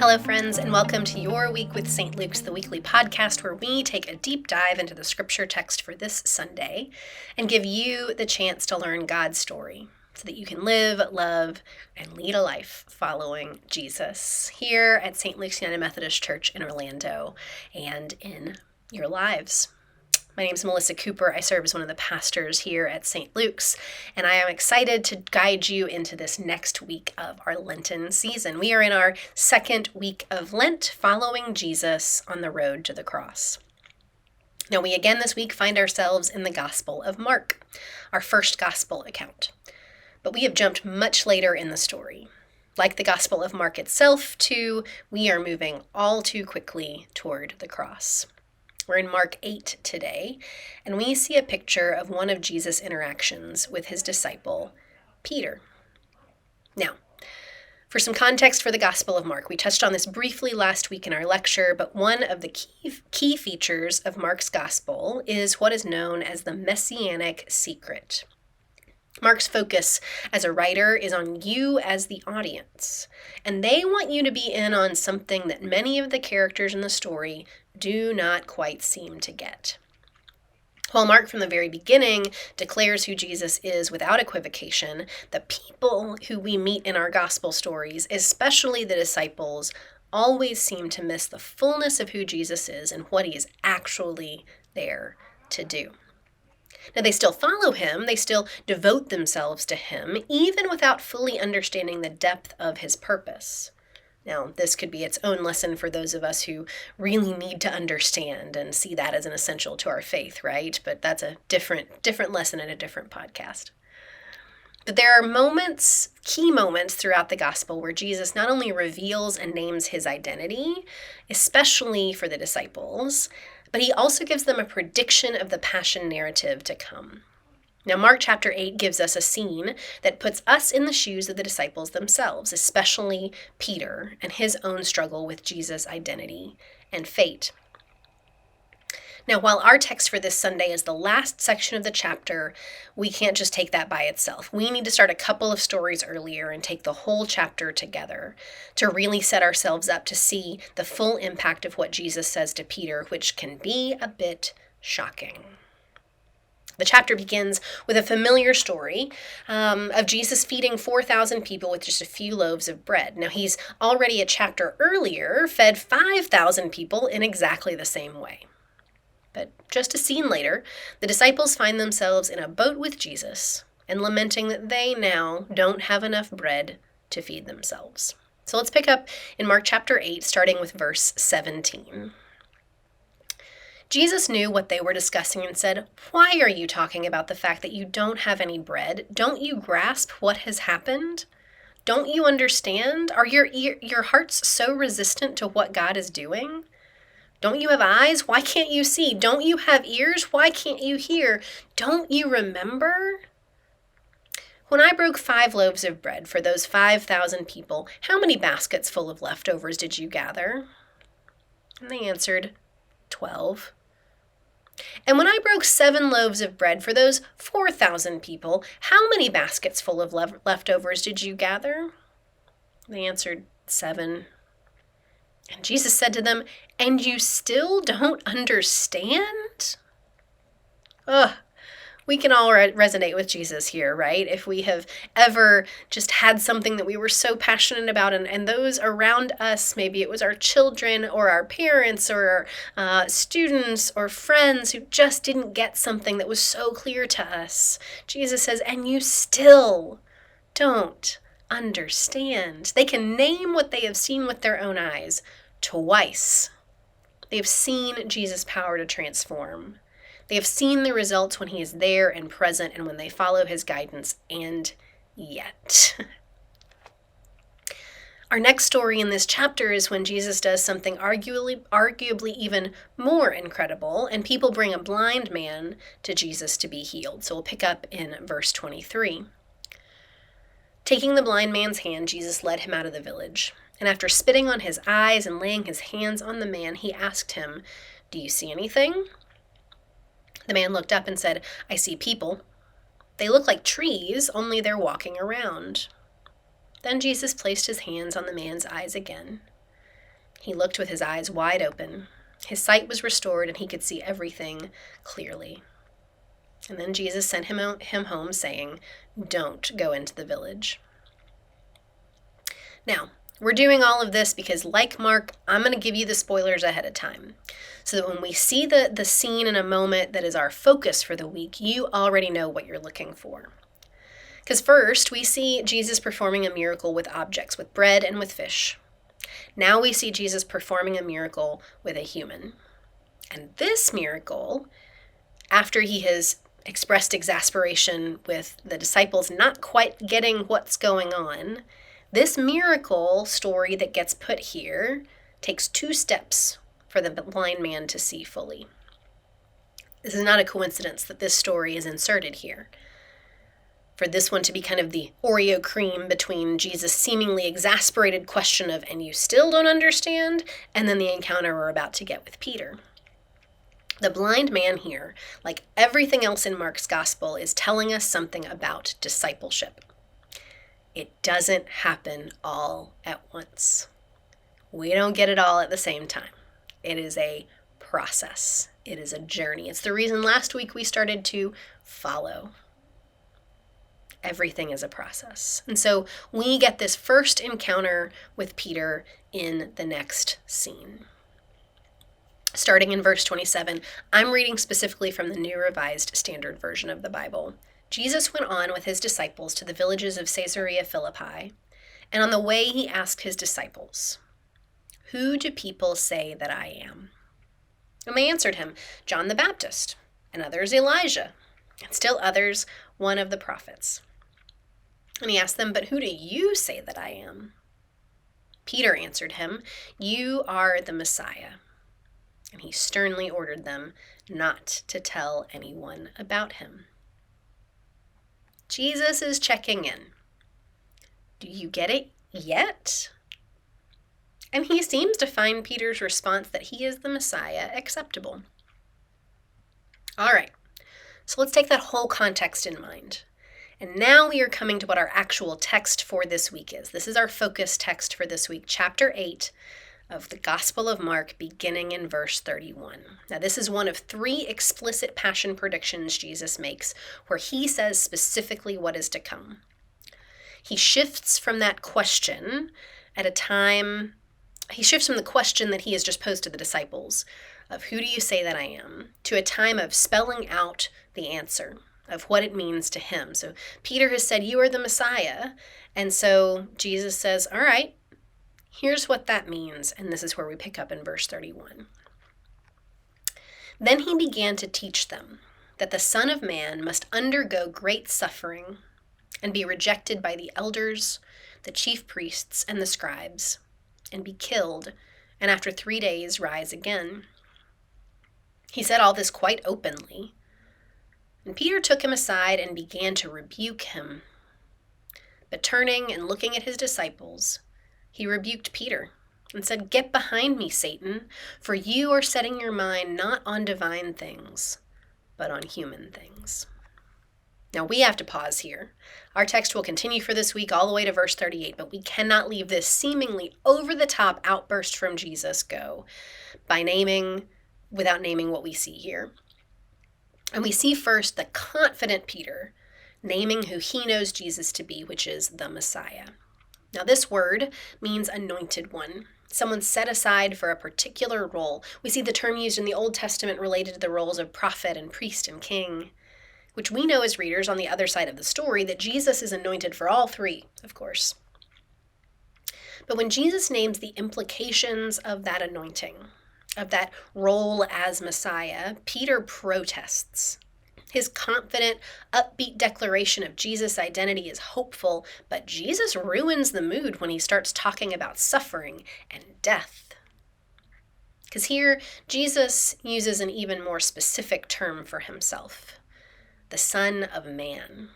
Hello, friends, and welcome to Your Week with St. Luke's, the weekly podcast where we take a deep dive into the scripture text for this Sunday and give you the chance to learn God's story so that you can live, love, and lead a life following Jesus here at St. Luke's United Methodist Church in Orlando and in your lives. My name is Melissa Cooper. I serve as one of the pastors here at St. Luke's, and I am excited to guide you into this next week of our Lenten season. We are in our second week of Lent, following Jesus on the road to the cross. Now, we again this week find ourselves in the Gospel of Mark, our first Gospel account. But we have jumped much later in the story. Like the Gospel of Mark itself, too, we are moving all too quickly toward the cross. We're in Mark 8 today, and we see a picture of one of Jesus' interactions with his disciple, Peter. Now, for some context for the Gospel of Mark, we touched on this briefly last week in our lecture, but one of the key features of Mark's Gospel is what is known as the Messianic secret. Mark's focus as a writer is on you as the audience, and they want you to be in on something that many of the characters in the story do not quite seem to get. While Mark from the very beginning declares who Jesus is without equivocation, the people who we meet in our gospel stories, especially the disciples, always seem to miss the fullness of who Jesus is and what he is actually there to do. Now, they still follow him, they still devote themselves to him, even without fully understanding the depth of his purpose. Now, this could be its own lesson for those of us who really need to understand and see that as an essential to our faith, right? But that's a different lesson in a different podcast. But there are moments, key moments throughout the gospel where Jesus not only reveals and names his identity, especially for the disciples, but he also gives them a prediction of the passion narrative to come. Now, Mark chapter 8 gives us a scene that puts us in the shoes of the disciples themselves, especially Peter and his own struggle with Jesus' identity and fate. Now, while our text for this Sunday is the last section of the chapter, we can't just take that by itself. We need to start a couple of stories earlier and take the whole chapter together to really set ourselves up to see the full impact of what Jesus says to Peter, which can be a bit shocking. The chapter begins with a familiar story of Jesus feeding 4,000 people with just a few loaves of bread. Now, he's already a chapter earlier fed 5,000 people in exactly the same way. But just a scene later, the disciples find themselves in a boat with Jesus and lamenting that they now don't have enough bread to feed themselves. So let's pick up in Mark chapter 8, starting with verse 17. Jesus knew what they were discussing and said, "Why are you talking about the fact that you don't have any bread? Don't you grasp what has happened? Don't you understand? Are your hearts so resistant to what God is doing? Don't you have eyes? Why can't you see? Don't you have ears? Why can't you hear? Don't you remember? When I broke 5 loaves of bread for those 5,000 people, how many baskets full of leftovers did you gather?" And they answered, 12. "And when I broke 7 loaves of bread for those 4,000 people, how many baskets full of leftovers did you gather?" They answered, 7. And Jesus said to them, "And you still don't understand?" We can all resonate with Jesus here, right? If we have ever just had something that we were so passionate about and those around us, maybe it was our children or our parents or our students or friends who just didn't get something that was so clear to us. Jesus says, "And you still don't understand." They can name what they have seen with their own eyes twice. They have seen Jesus' power to transform. They have seen the results when he is there and present and when they follow his guidance, and yet. Our next story in this chapter is when Jesus does something arguably even more incredible, and people bring a blind man to Jesus to be healed. So we'll pick up in verse 23. Taking the blind man's hand, Jesus led him out of the village. And after spitting on his eyes and laying his hands on the man, he asked him, "Do you see anything?" The man looked up and said, "I see people. They look like trees, only they're walking around." Then Jesus placed his hands on the man's eyes again. He looked with his eyes wide open. His sight was restored, and he could see everything clearly. And then Jesus sent him home, saying, "Don't go into the village." Now, we're doing all of this because, like Mark, I'm going to give you the spoilers ahead of time, so that when we see the scene in a moment that is our focus for the week, you already know what you're looking for. Because first, we see Jesus performing a miracle with objects, with bread and with fish. Now we see Jesus performing a miracle with a human. And this miracle, after he has expressed exasperation with the disciples not quite getting what's going on, this miracle story that gets put here takes 2 steps for the blind man to see fully. This is not a coincidence that this story is inserted here. For this one to be kind of the Oreo cream between Jesus' seemingly exasperated question of, "And you still don't understand?" and then the encounter we're about to get with Peter. The blind man here, like everything else in Mark's gospel, is telling us something about discipleship. It doesn't happen all at once. We don't get it all at the same time. It is a process. It is a journey. It's the reason last week we started to follow. Everything is a process. And so we get this first encounter with Peter in the next scene. Starting in verse 27, I'm reading specifically from the New Revised Standard Version of the Bible. Jesus went on with his disciples to the villages of Caesarea Philippi, and on the way he asked his disciples, "Who do people say that I am?" And they answered him, "John the Baptist, and others Elijah, and still others one of the prophets." And he asked them, "But who do you say that I am?" Peter answered him, "You are the Messiah." And he sternly ordered them not to tell anyone about him. Jesus is checking in. Do you get it yet? And he seems to find Peter's response that he is the Messiah acceptable. All right, so let's take that whole context in mind. And now we are coming to what our actual text for this week is. This is our focus text for this week, chapter 8 of the Gospel of Mark, beginning in verse 31. Now, this is one of 3 explicit passion predictions Jesus makes, where he says specifically what is to come. He shifts from that question he shifts from the question that he has just posed to the disciples of, "Who do you say that I am?" to a time of spelling out the answer of what it means to him. So Peter has said, "You are the Messiah." And so Jesus says, "All right, here's what that means." And this is where we pick up in verse 31. Then he began to teach them that the Son of Man must undergo great suffering and be rejected by the elders, the chief priests, and the scribes, and be killed, and after 3 days rise again. He said all this quite openly. And Peter took him aside and began to rebuke him. But turning and looking at his disciples, he rebuked Peter and said, "Get behind me, Satan, for you are setting your mind not on divine things, but on human things." Now we have to pause here. Our text will continue for this week all the way to verse 38, but we cannot leave this seemingly over-the-top outburst from Jesus go without naming what we see here. And we see first the confident Peter naming who he knows Jesus to be, which is the Messiah. Now this word means anointed one, someone set aside for a particular role. We see the term used in the Old Testament related to the roles of prophet and priest and king, which we know as readers on the other side of the story that Jesus is anointed for all 3, of course. But when Jesus names the implications of that anointing, of that role as Messiah, Peter protests. His confident, upbeat declaration of Jesus' identity is hopeful, but Jesus ruins the mood when he starts talking about suffering and death. Because here, Jesus uses an even more specific term for himself, the Son of Man.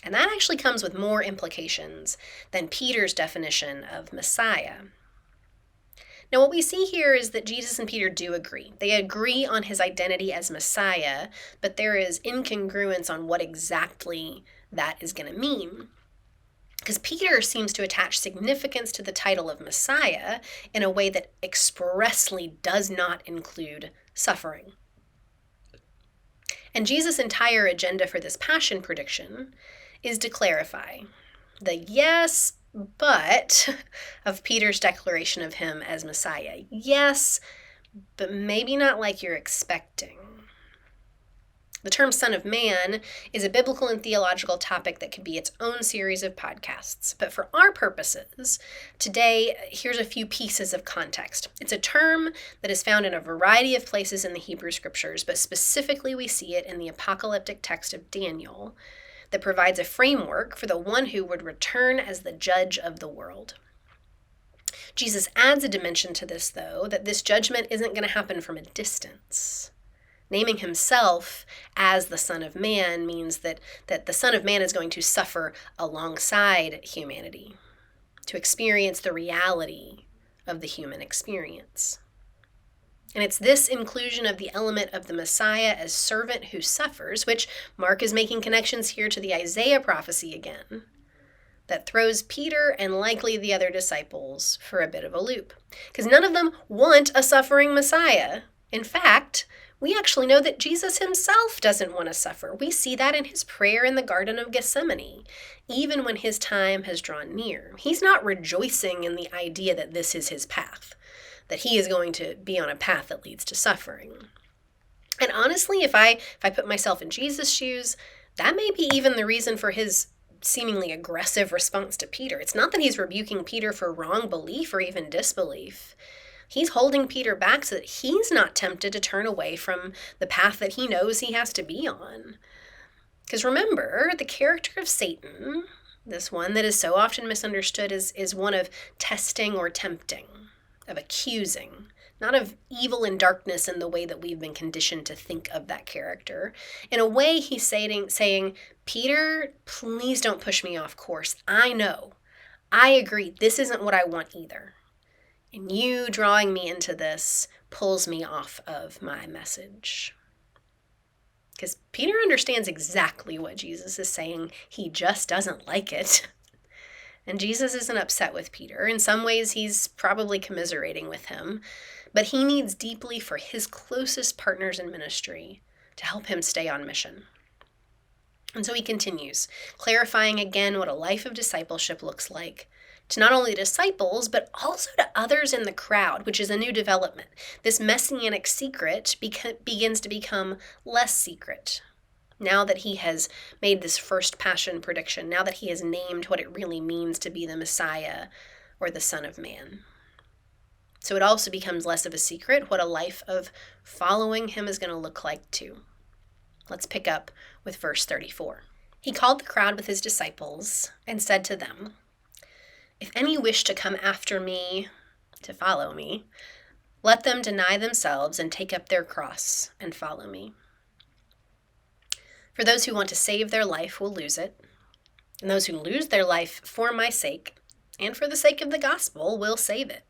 And that actually comes with more implications than Peter's definition of Messiah. Now, what we see here is that Jesus and Peter do agree. They agree on his identity as Messiah, but there is incongruence on what exactly that is going to mean. Because Peter seems to attach significance to the title of Messiah in a way that expressly does not include suffering. And Jesus' entire agenda for this passion prediction is to clarify the yes, but of Peter's declaration of him as Messiah. Yes, but maybe not like you're expecting. The term Son of Man is a biblical and theological topic that could be its own series of podcasts. But for our purposes, today, here's a few pieces of context. It's a term that is found in a variety of places in the Hebrew Scriptures, but specifically we see it in the apocalyptic text of Daniel that provides a framework for the one who would return as the judge of the world. Jesus adds a dimension to this, though, that this judgment isn't going to happen from a distance. Naming himself as the Son of Man means that the Son of Man is going to suffer alongside humanity, to experience the reality of the human experience. And it's this inclusion of the element of the Messiah as servant who suffers, which Mark is making connections here to the Isaiah prophecy again, that throws Peter and likely the other disciples for a bit of a loop. Because none of them want a suffering Messiah. In fact, we actually know that Jesus himself doesn't want to suffer. We see that in his prayer in the Garden of Gethsemane, even when his time has drawn near. He's not rejoicing in the idea that this is his path, that he is going to be on a path that leads to suffering. And honestly, if I put myself in Jesus' shoes, that may be even the reason for his seemingly aggressive response to Peter. It's not that he's rebuking Peter for wrong belief or even disbelief. He's holding Peter back so that he's not tempted to turn away from the path that he knows he has to be on. Because remember, the character of Satan, this one that is so often misunderstood, is one of testing or tempting, of accusing, not of evil and darkness in the way that we've been conditioned to think of that character. In a way, he's saying, Peter, please don't push me off course. I know. I agree. This isn't what I want either. And you drawing me into this pulls me off of my message. Because Peter understands exactly what Jesus is saying. He just doesn't like it. And Jesus isn't upset with Peter. In some ways, he's probably commiserating with him. But he needs deeply for his closest partners in ministry to help him stay on mission. And so he continues, clarifying again what a life of discipleship looks like to not only disciples, but also to others in the crowd, which is a new development. This messianic secret begins to become less secret now that he has made this first passion prediction, now that he has named what it really means to be the Messiah or the Son of Man. So it also becomes less of a secret what a life of following him is going to look like too. Let's pick up with verse 34. He called the crowd with his disciples and said to them, "If any wish to come after me, to follow me, let them deny themselves and take up their cross and follow me. For those who want to save their life will lose it, and those who lose their life for my sake and for the sake of the gospel will save it.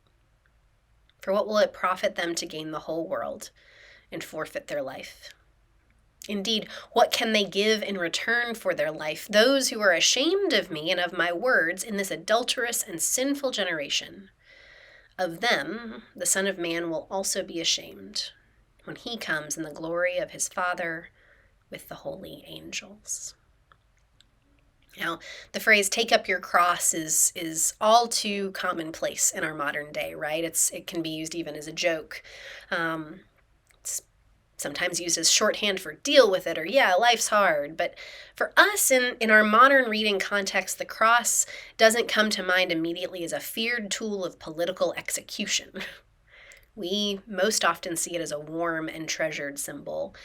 For what will it profit them to gain the whole world and forfeit their life? Indeed, what can they give in return for their life? Those who are ashamed of me and of my words in this adulterous and sinful generation. Of them, the Son of Man will also be ashamed when he comes in the glory of his Father with the holy angels." Now, the phrase "take up your cross" is all too commonplace in our modern day, right? It can be used even as a joke. It's sometimes used as shorthand for deal with it, or yeah, life's hard. But for us, in our modern reading context, the cross doesn't come to mind immediately as a feared tool of political execution. We most often see it as a warm and treasured symbol.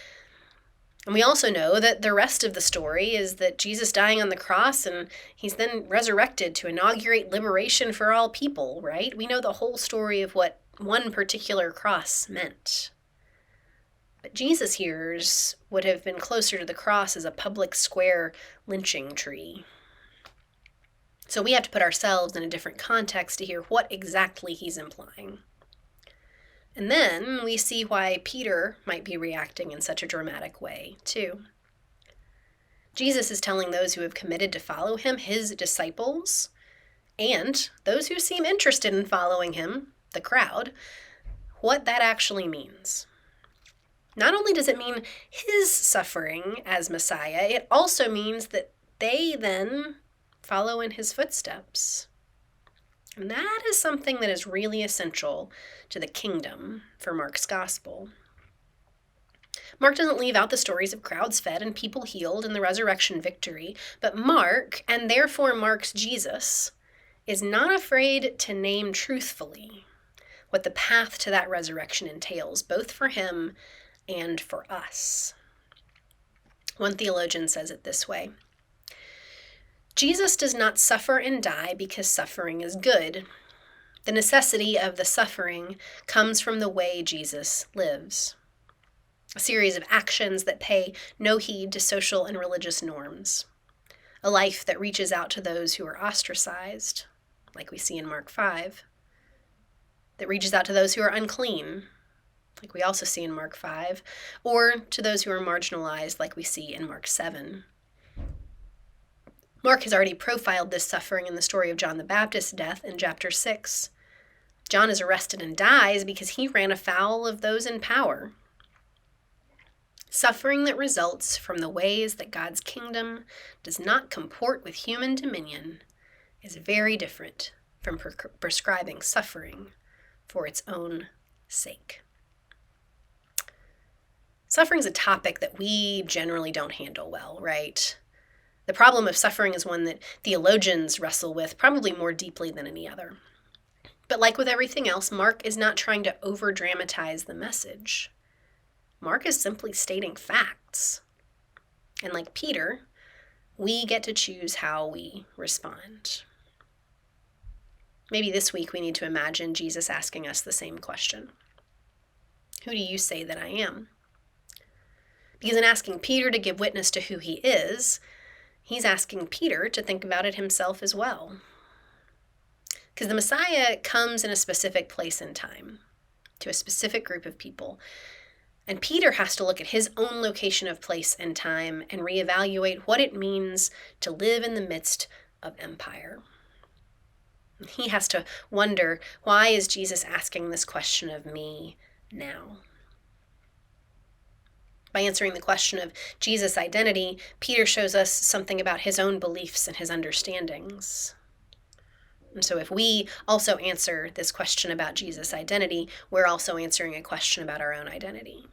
And we also know that the rest of the story is that Jesus dying on the cross and he's then resurrected to inaugurate liberation for all people, right? We know the whole story of what one particular cross meant. But Jesus' hearers would have been closer to the cross as a public square lynching tree. So we have to put ourselves in a different context to hear what exactly he's implying. And then we see why Peter might be reacting in such a dramatic way, too. Jesus is telling those who have committed to follow him, his disciples, and those who seem interested in following him, the crowd, what that actually means. Not only does it mean his suffering as Messiah, it also means that they then follow in his footsteps. And that is something that is really essential to the kingdom for Mark's gospel. Mark doesn't leave out the stories of crowds fed and people healed and the resurrection victory, but Mark, and therefore Mark's Jesus, is not afraid to name truthfully what the path to that resurrection entails, both for him and for us. One theologian says it this way: Jesus does not suffer and die because suffering is good. The necessity of the suffering comes from the way Jesus lives. A series of actions that pay no heed to social and religious norms. A life that reaches out to those who are ostracized, like we see in Mark 5. That reaches out to those who are unclean, like we also see in Mark 5. Or to those who are marginalized, like we see in Mark 7. Mark has already profiled this suffering in the story of John the Baptist's death in chapter 6. John is arrested and dies because he ran afoul of those in power. Suffering that results from the ways that God's kingdom does not comport with human dominion is very different from prescribing suffering for its own sake. Suffering is a topic that we generally don't handle well, right? The problem of suffering is one that theologians wrestle with probably more deeply than any other. But like with everything else, Mark is not trying to over-dramatize the message. Mark is simply stating facts. And like Peter, we get to choose how we respond. Maybe this week we need to imagine Jesus asking us the same question. Who do you say that I am? Because in asking Peter to give witness to who he is, he's asking Peter to think about it himself as well. Because the Messiah comes in a specific place and time, to a specific group of people. And Peter has to look at his own location of place and time and reevaluate what it means to live in the midst of empire. He has to wonder, why is Jesus asking this question of me now? By answering the question of Jesus' identity, Peter shows us something about his own beliefs and his understandings. And so if we also answer this question about Jesus' identity, we're also answering a question about our own identity.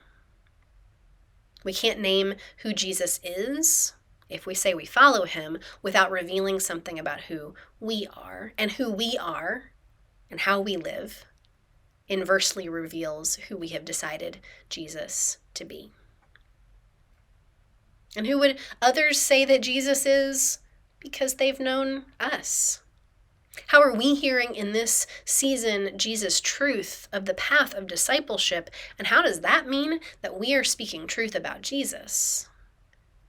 We can't name who Jesus is if we say we follow him without revealing something about who we are, and who we are and how we live inversely reveals who we have decided Jesus to be. And who would others say that Jesus is? Because they've known us. How are we hearing in this season Jesus' truth of the path of discipleship? And how does that mean that we are speaking truth about Jesus?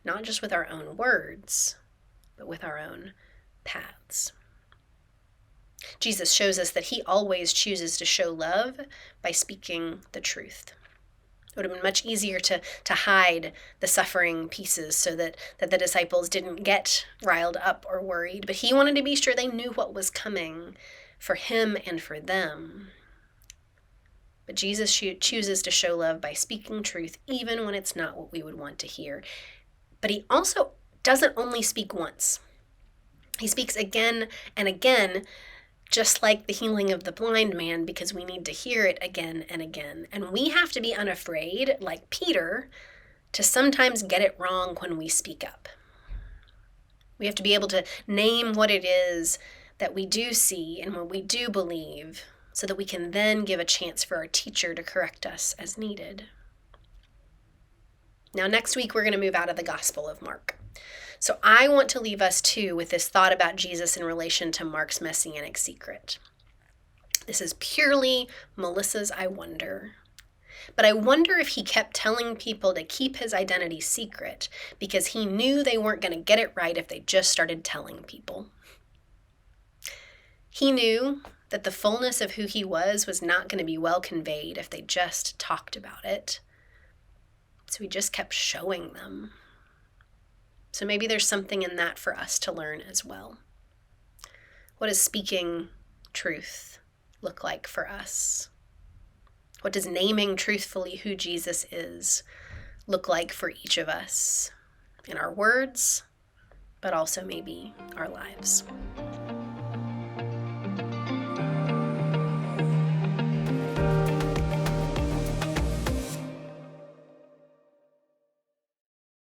Not just with our own words, but with our own paths. Jesus shows us that he always chooses to show love by speaking the truth. It would have been much easier to hide the suffering pieces so that the disciples didn't get riled up or worried. But he wanted to be sure they knew what was coming for him and for them. But Jesus chooses to show love by speaking truth, even when it's not what we would want to hear. But he also doesn't only speak once. He speaks again and again, just like the healing of the blind man, because we need to hear it again and again. And we have to be unafraid, like Peter, to sometimes get it wrong when we speak up. We have to be able to name what it is that we do see and what we do believe, so that we can then give a chance for our teacher to correct us as needed. Now, next week, we're going to move out of the Gospel of Mark. So I want to leave us, too, with this thought about Jesus in relation to Mark's messianic secret. This is purely Melissa's I wonder. But I wonder if he kept telling people to keep his identity secret because he knew they weren't going to get it right if they just started telling people. He knew that the fullness of who he was not going to be well conveyed if they just talked about it. So he just kept showing them. So maybe there's something in that for us to learn as well. What does speaking truth look like for us? What does naming truthfully who Jesus is look like for each of us in our words, but also maybe our lives?